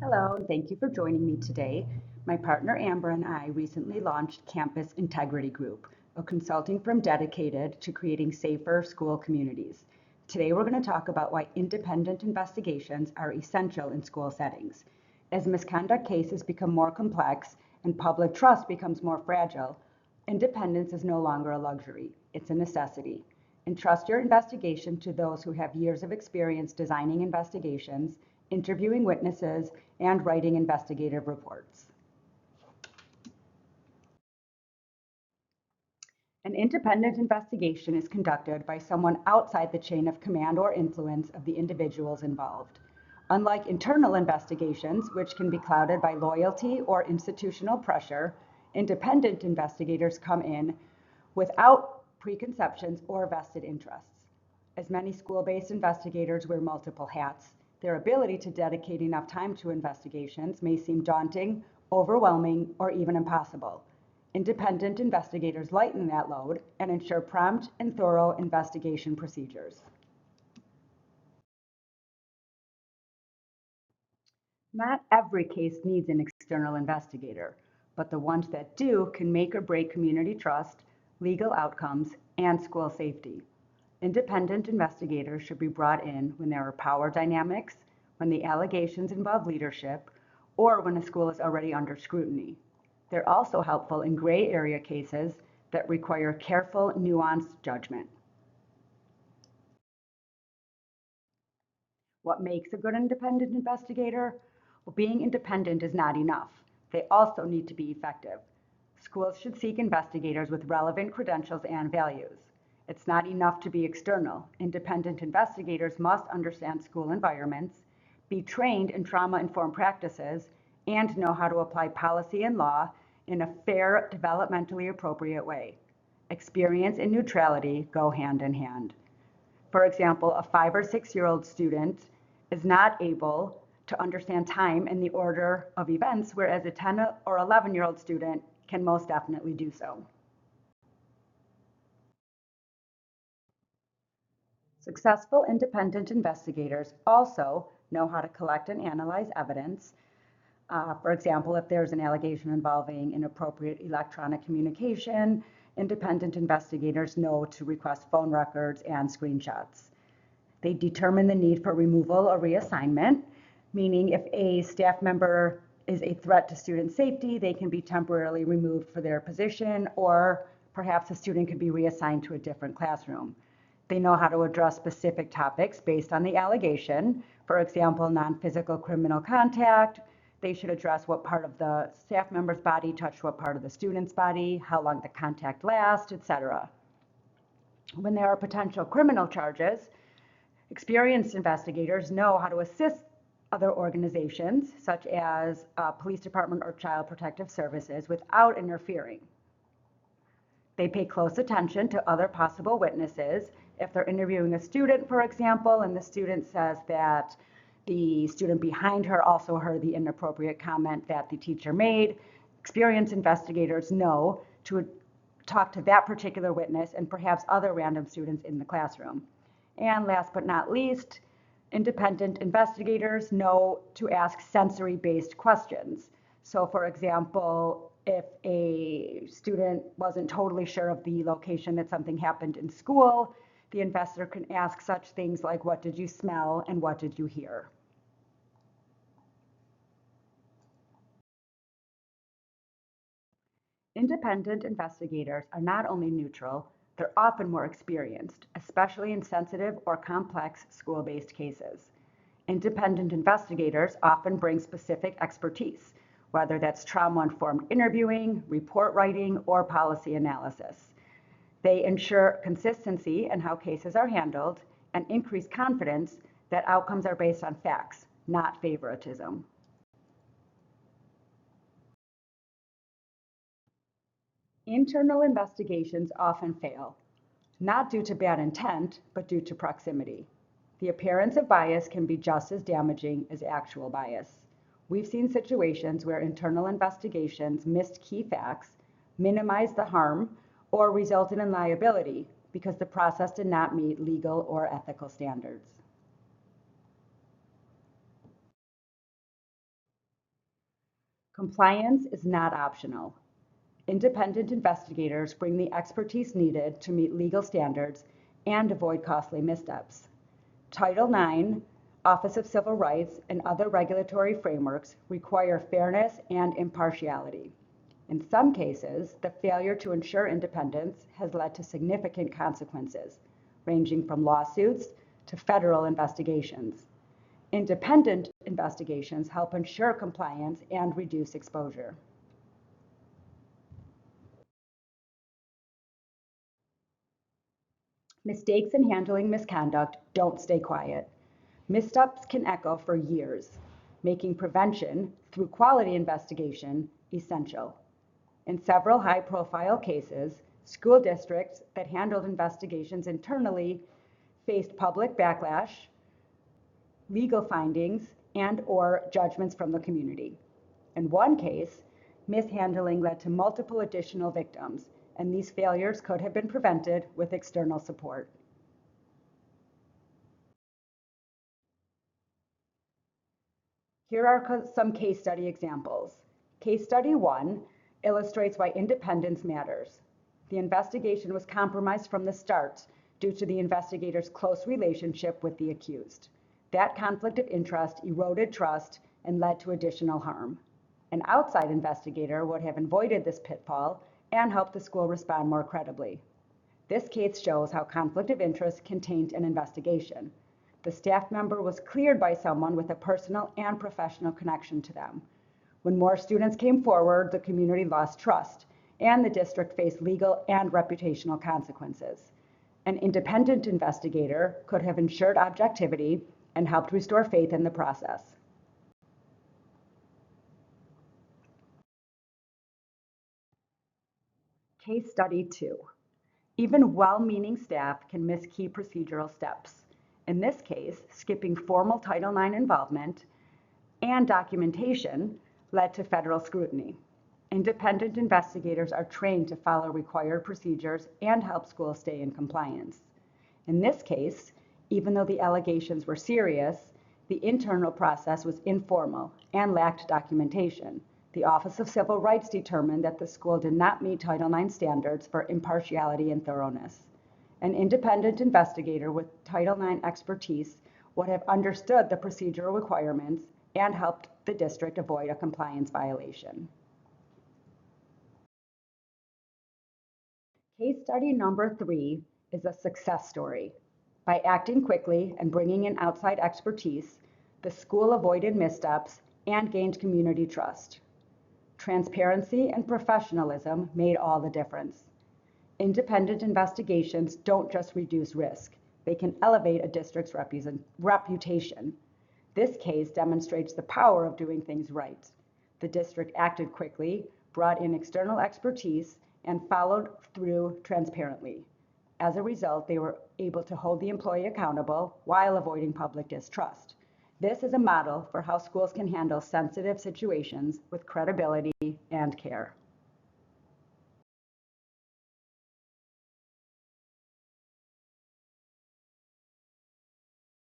Hello, and thank you for joining me today. My partner Amber and I recently launched Campus Integrity Group, a consulting firm dedicated to creating safer school communities. Today we're going to talk about why independent investigations are essential in school settings. As misconduct cases become more complex and public trust becomes more fragile, independence is no longer a luxury, it's a necessity. Entrust your investigation to those who have years of experience designing investigations, interviewing witnesses, and writing investigative reports. An independent investigation is conducted by someone outside the chain of command or influence of the individuals involved. Unlike internal investigations, which can be clouded by loyalty or institutional pressure, independent investigators come in without preconceptions or vested interests. As many school-based investigators wear multiple hats, their ability to dedicate enough time to investigations may seem daunting, overwhelming, or even impossible. Independent investigators lighten that load and ensure prompt and thorough investigation procedures. Not every case needs an external investigator, but the ones that do can make or break community trust, legal outcomes, and school safety. Independent investigators should be brought in when there are power dynamics, when the allegations involve leadership, or when a school is already under scrutiny. They're also helpful in gray area cases that require careful, nuanced judgment. What makes a good independent investigator? Well, being independent is not enough. They also need to be effective. Schools should seek investigators with relevant credentials and values. It's not enough to be external. Independent investigators must understand school environments, be trained in trauma-informed practices, and know how to apply policy and law in a fair, developmentally appropriate way. Experience and neutrality go hand in hand. For example, a 5 or 6-year-old student is not able to understand time and the order of events, whereas a 10 or 11-year-old student can most definitely do so. Successful independent investigators also know how to collect and analyze evidence. For example, if there's an allegation involving inappropriate electronic communication, independent investigators know to request phone records and screenshots. They determine the need for removal or reassignment, meaning if a staff member is a threat to student safety, they can be temporarily removed for their position, or perhaps a student could be reassigned to a different classroom. They know how to address specific topics based on the allegation. For example, non-physical criminal contact. They should address what part of the staff member's body touched what part of the student's body, how long the contact lasts, etc. When there are potential criminal charges, experienced investigators know how to assist other organizations, such as police department or child protective services, without interfering. They pay close attention to other possible witnesses. If they're interviewing a student, for example, and the student says that the student behind her also heard the inappropriate comment that the teacher made, experienced investigators know to talk to that particular witness and perhaps other random students in the classroom. And last but not least, independent investigators know to ask sensory-based questions. So for example, if a student wasn't totally sure of the location that something happened in school, the investigator can ask such things like, what did you smell and what did you hear? Independent investigators are not only neutral, they're often more experienced, especially in sensitive or complex school-based cases. Independent investigators often bring specific expertise, whether that's trauma-informed interviewing, report writing, or policy analysis. They ensure consistency in how cases are handled and increase confidence that outcomes are based on facts, not favoritism. Internal investigations often fail, not due to bad intent, but due to proximity. The appearance of bias can be just as damaging as actual bias. We've seen situations where internal investigations missed key facts, minimized the harm, or resulted in liability because the process did not meet legal or ethical standards. Compliance is not optional. Independent investigators bring the expertise needed to meet legal standards and avoid costly missteps. Title IX, Office of Civil Rights, and other regulatory frameworks require fairness and impartiality. In some cases, the failure to ensure independence has led to significant consequences, ranging from lawsuits to federal investigations. Independent investigations help ensure compliance and reduce exposure. Mistakes in handling misconduct don't stay quiet. Missteps can echo for years, making prevention through quality investigation essential. In several high-profile cases, school districts that handled investigations internally faced public backlash, legal findings, and/or judgments from the community. In one case, mishandling led to multiple additional victims, and these failures could have been prevented with external support. Here are some case study examples. Case study 1 illustrates why independence matters. The investigation was compromised from the start due to the investigator's close relationship with the accused. That conflict of interest eroded trust and led to additional harm. An outside investigator would have avoided this pitfall and helped the school respond more credibly. This case shows how conflict of interest can taint an investigation. The staff member was cleared by someone with a personal and professional connection to them. When more students came forward, the community lost trust, and the district faced legal and reputational consequences. An independent investigator could have ensured objectivity and helped restore faith in the process. Case study 2. Even well-meaning staff can miss key procedural steps. In this case, skipping formal Title IX involvement and documentation led to federal scrutiny. Independent investigators are trained to follow required procedures and help schools stay in compliance. In this case, even though the allegations were serious, the internal process was informal and lacked documentation. The Office of Civil Rights determined that the school did not meet Title IX standards for impartiality and thoroughness. An independent investigator with Title IX expertise would have understood the procedural requirements and helped the district avoid a compliance violation. Case study number 3 is a success story. By acting quickly and bringing in outside expertise, the school avoided missteps and gained community trust. Transparency and professionalism made all the difference. Independent investigations don't just reduce risk, they can elevate a district's reputation. This case demonstrates the power of doing things right. The district acted quickly, brought in external expertise, and followed through transparently. As a result, they were able to hold the employee accountable while avoiding public distrust. This is a model for how schools can handle sensitive situations with credibility and care.